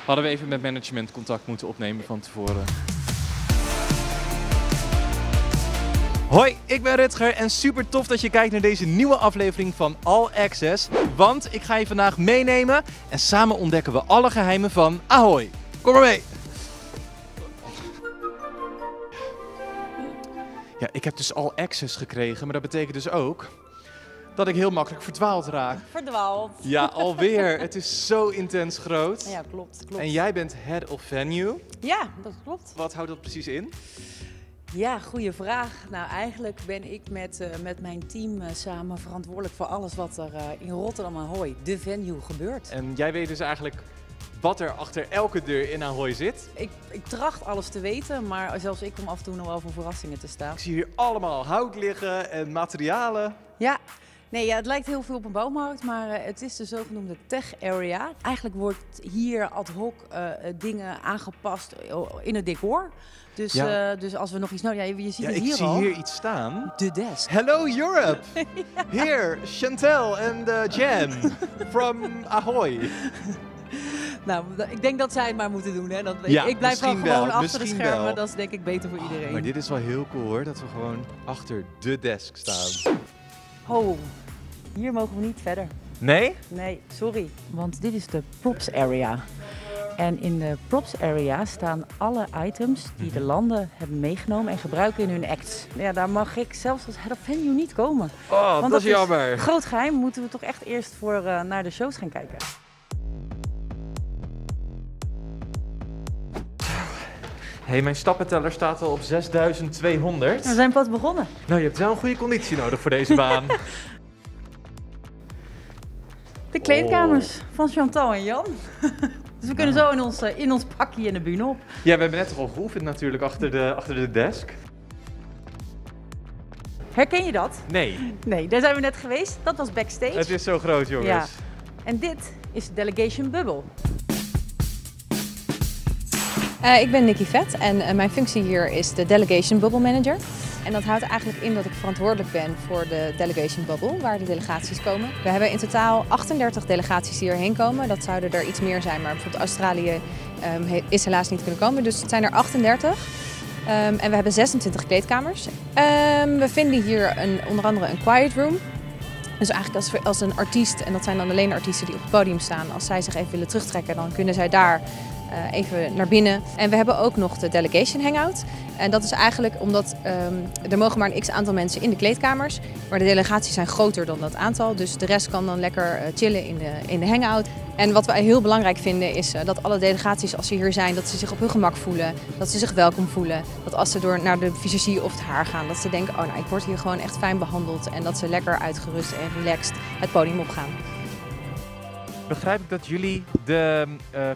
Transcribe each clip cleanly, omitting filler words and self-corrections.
Hadden we even met management contact moeten opnemen van tevoren. Hoi, ik ben Rutger en super tof dat je kijkt naar deze nieuwe aflevering van All Access. Want ik ga je vandaag meenemen en samen ontdekken we alle geheimen van Ahoy. Kom maar mee! Ja, ik heb dus All Access gekregen, maar dat betekent dus ook dat ik heel makkelijk verdwaald raak. Verdwaald. Ja, alweer. Het is zo intens groot. Ja, klopt. En jij bent Head of Venue. Ja, dat klopt. Wat houdt dat precies in? Ja, goede vraag. Nou, eigenlijk ben ik met mijn team samen verantwoordelijk voor alles wat er in Rotterdam Ahoy, de venue, gebeurt. En jij weet dus eigenlijk wat er achter elke deur in Ahoy zit. Ik tracht alles te weten, maar zelfs ik kom af en toe nog wel voor verrassingen te staan. Ik zie hier allemaal hout liggen en materialen. Ja. Nee, ja, het lijkt heel veel op een bouwmarkt, maar het is de zogenoemde tech area. Eigenlijk wordt hier ad hoc dingen aangepast in het decor. Dus, Ja. dus als we nog iets nodig hebben, je ziet Ja, het ik hier zie al. hier iets staan. De desk. Hello Europe! Here, Chantel and Jan from Ahoy. Nou, ik denk dat zij het maar moeten doen. Hè? Ja, ik blijf misschien gewoon wel, achter de misschien schermen. wel. Dat is denk ik beter voor iedereen. Maar dit is wel heel cool hoor, dat we gewoon achter de desk staan. Oh, hier mogen we niet verder. Nee? Nee, sorry. Want dit is de props area. En in de props area staan alle items die de landen hebben meegenomen en gebruiken in hun acts. Ja, daar mag ik zelfs als head of venue niet komen. Oh, Want dat is jammer. Groot geheim, moeten we toch echt eerst voor naar de shows gaan kijken. Hey, mijn stappenteller staat al op 6200. We zijn pas begonnen. Nou, je hebt wel een goede conditie nodig voor deze baan. De kleedkamers van Chantal en Jan. Dus we kunnen zo in ons pakje in de bühne op. Ja, we hebben net toch al geoefend natuurlijk achter de desk. Herken je dat? Nee, Nee, daar zijn we net geweest. Dat was backstage. het is zo groot jongens. Ja. En dit is de Delegation Bubble. Ik ben Nikki Vet en mijn functie hier is de Delegation Bubble Manager. En dat houdt eigenlijk in dat ik verantwoordelijk ben voor de Delegation Bubble, waar de delegaties komen. We hebben in totaal 38 delegaties die hierheen komen. Dat zouden er iets meer zijn, maar bijvoorbeeld Australië is helaas niet kunnen komen. Dus het zijn er 38. En we hebben 26 kleedkamers. We vinden hier onder andere een quiet room. Dus eigenlijk als een artiest, en dat zijn dan alleen de artiesten die op het podium staan, als zij zich even willen terugtrekken, dan kunnen zij daar even naar binnen. En we hebben ook nog de Delegation Hangout. En dat is eigenlijk omdat er mogen maar een x-aantal mensen in de kleedkamers. Maar de delegaties zijn groter dan dat aantal. Dus de rest kan dan lekker chillen in de hangout. En wat wij heel belangrijk vinden is dat alle delegaties als ze hier zijn, dat ze zich op hun gemak voelen. Dat ze zich welkom voelen. Dat als ze naar de visagie of het haar gaan, dat ze denken, oh nou, ik word hier gewoon echt fijn behandeld. En dat ze lekker uitgerust en relaxed het podium opgaan. Begrijp ik dat jullie de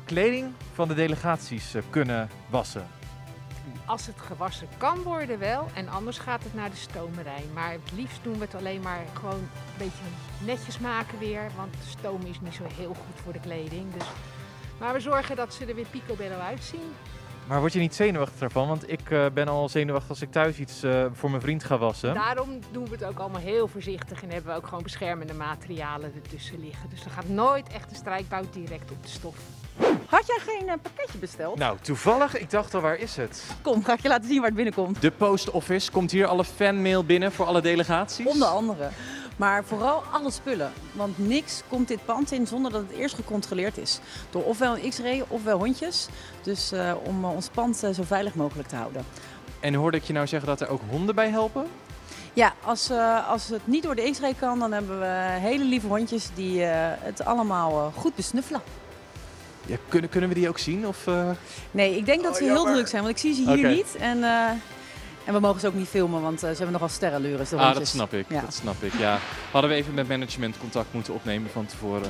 kleding van de delegaties kunnen wassen? Als het gewassen kan worden wel en anders gaat het naar de stomerij. Maar het liefst doen we het alleen maar gewoon een beetje netjes maken weer. Want stomen is niet zo heel goed voor de kleding. Dus. Maar we zorgen dat ze er weer picobello uitzien. Maar word je niet zenuwachtig daarvan? Want ik ben al zenuwachtig als ik thuis iets voor mijn vriend ga wassen. Daarom doen we het ook allemaal heel voorzichtig en hebben we ook gewoon beschermende materialen ertussen liggen. Dus er gaat nooit echt een strijkbout direct op de stof. Had jij geen pakketje besteld? Nou, toevallig. Ik dacht al, waar is het? Kom, ga ik je laten zien waar het binnenkomt. De post office. Komt hier alle fanmail binnen voor alle delegaties? Onder andere. Maar vooral alle spullen. Want niks komt dit pand in zonder dat het eerst gecontroleerd is. Door ofwel een X-ray ofwel hondjes. Dus om ons pand zo veilig mogelijk te houden. En hoorde ik je nou zeggen dat er ook honden bij helpen? Ja, als het niet door de X-ray kan, dan hebben we hele lieve hondjes die het allemaal goed besnuffelen. Ja, kunnen we die ook zien? Of, Nee, ik denk dat ze heel jammer. druk zijn, want ik zie ze hier Oké. niet. En we mogen ze ook niet filmen, want ze hebben nogal sterrenlures. de dat hondjes. snap ik. Ja. Dat snap ik, ja. Hadden we even met management contact moeten opnemen van tevoren.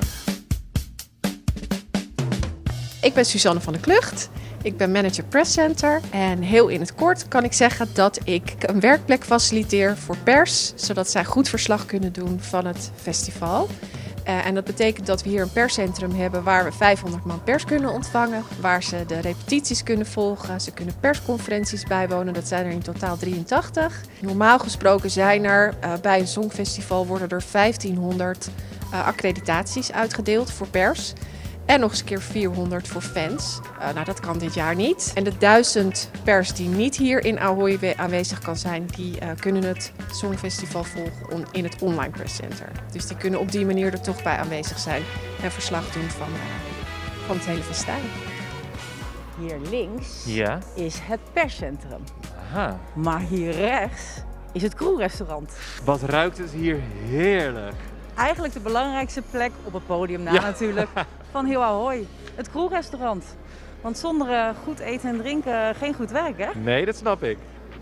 Ik ben Suzanne van der Klucht. Ik ben manager Press Center. En heel in het kort kan ik zeggen dat ik een werkplek faciliteer voor pers, zodat zij goed verslag kunnen doen van het festival. En dat betekent dat we hier een perscentrum hebben waar we 500 man pers kunnen ontvangen. Waar ze de repetities kunnen volgen. Ze kunnen persconferenties bijwonen. Dat zijn er in totaal 83. Normaal gesproken zijn er bij een songfestival worden er 1500 accreditaties uitgedeeld voor pers. En nog eens een keer 400 voor fans. Nou, dat kan dit jaar niet. En de 1000 pers die niet hier in Ahoy aanwezig kan zijn, die kunnen het Songfestival volgen in het online presscenter. Dus die kunnen op die manier er toch bij aanwezig zijn en verslag doen van het hele festijn. Hier links Ja. is het perscentrum. Aha. Maar hier rechts is het crewrestaurant. Wat ruikt het hier heerlijk. Eigenlijk de belangrijkste plek op het podium na Ja. natuurlijk van heel Ahoy. Het crewrestaurant. Want zonder goed eten en drinken geen goed werk, hè? Nee, dat snap ik.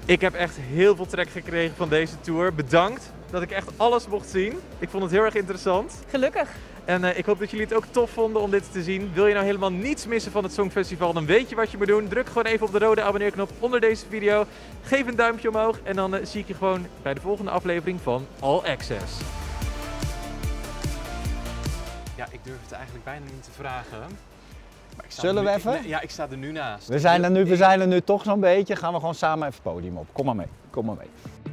Ik heb echt heel veel trek gekregen van deze tour. Bedankt dat ik echt alles mocht zien. Ik vond het heel erg interessant. Gelukkig. En ik hoop dat jullie het ook tof vonden om dit te zien. Wil je nou helemaal niets missen van het Songfestival, dan weet je wat je moet doen. Druk gewoon even op de rode abonneerknop onder deze video. Geef een duimpje omhoog en dan zie ik je gewoon bij de volgende aflevering van All Access. Ja, ik durf het eigenlijk bijna niet te vragen. Maar ik sta Zullen we even? Ja, ik sta er nu naast. We zijn er nu toch zo'n beetje. Gaan we gewoon samen even het podium op. Kom maar mee. Kom maar mee.